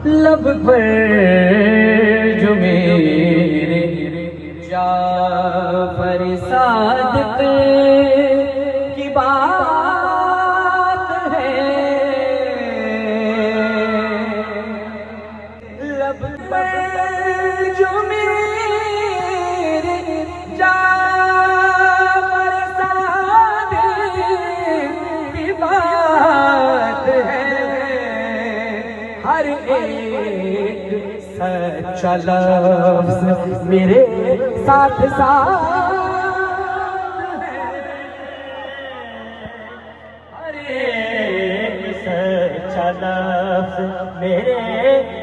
लब पर जो मेरे जाफर सादिक की बात है, लब पर जो मेरे जाफर सादिक की बात है, हर एक सच्चा लफ्ज़ मेरे साथ साथ है, हर एक सच्चा लफ्ज़ मेरे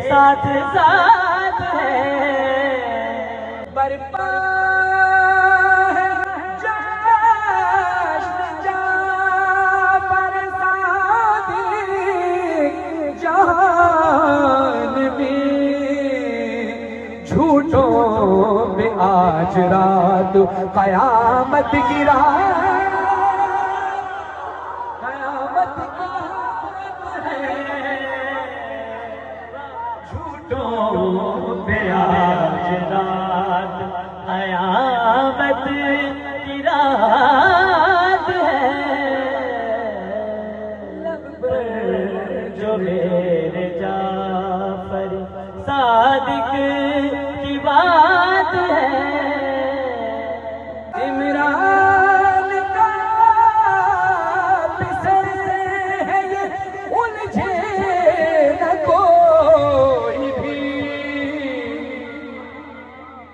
साथ साथ है। बरपा है जश्न जाफर सादिक जहान में, झूठों पे आज रात कयामत की रात, कयामत की रात है, झूठों पे आज रात कयामत की रात है। लब पर जो मेरे जाफर सादिक की बात है, इमरान का पिसर है ये उलझे न कोई भी।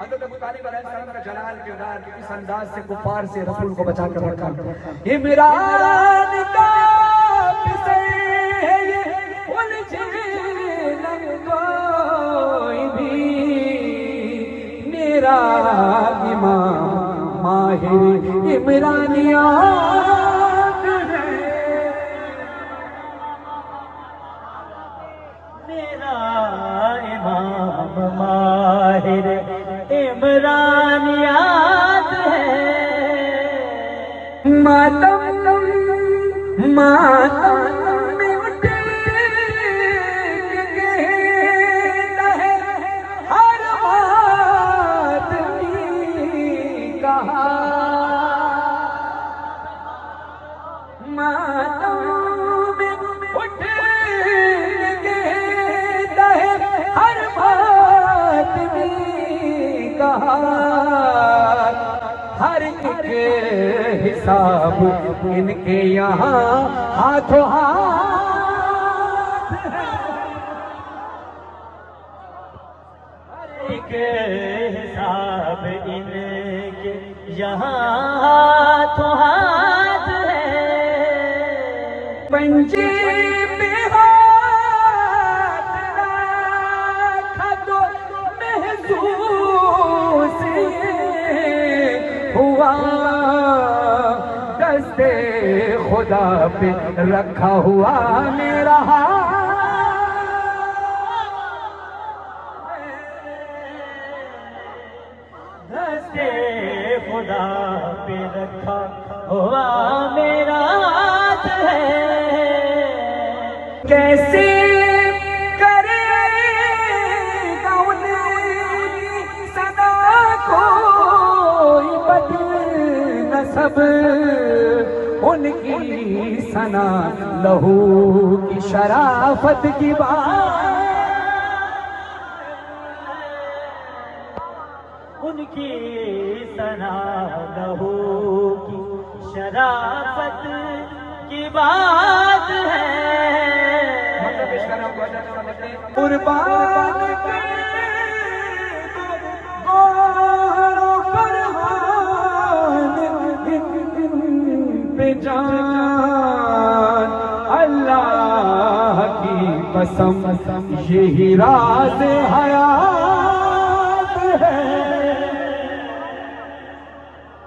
हज़रत अबू तालिब अलैहिस्सलाम का जलाल किरदार इस अंदाज से कुफार से रसूल को बचा कर रखा। इमरान का पिसर है ये उलझे न कोई भी, मेरा इमाम माहिर इमरानियात है, मेरा इमाम माहिर इमरानियात है। मातम मातम में उठ के कहता है हर आदमी कहा, मातम में उठ के कहता है हर आदमी कहा, हर एक हिसाब इनके यहाँ हाथों हाथ है, हर एक हिसाब इनके यहाँ हाथों हाथ है। पंजे पे हाथ रखा तो महसूस हुआ, दस्ते खुदा पे रखा हुआ मेरा हाथ, दस्ते खुदा पे रखा हुआ मेरा हाथ है। कैसे करेगा उनकी सदा कोई बदल न सब, उनकी सना लहू की शराफत की बात, उनकी सना लहू की शराफत की बात है। कुर्बान कर दो फरमान पे जान, अल्लाह की कसम यही राज हयात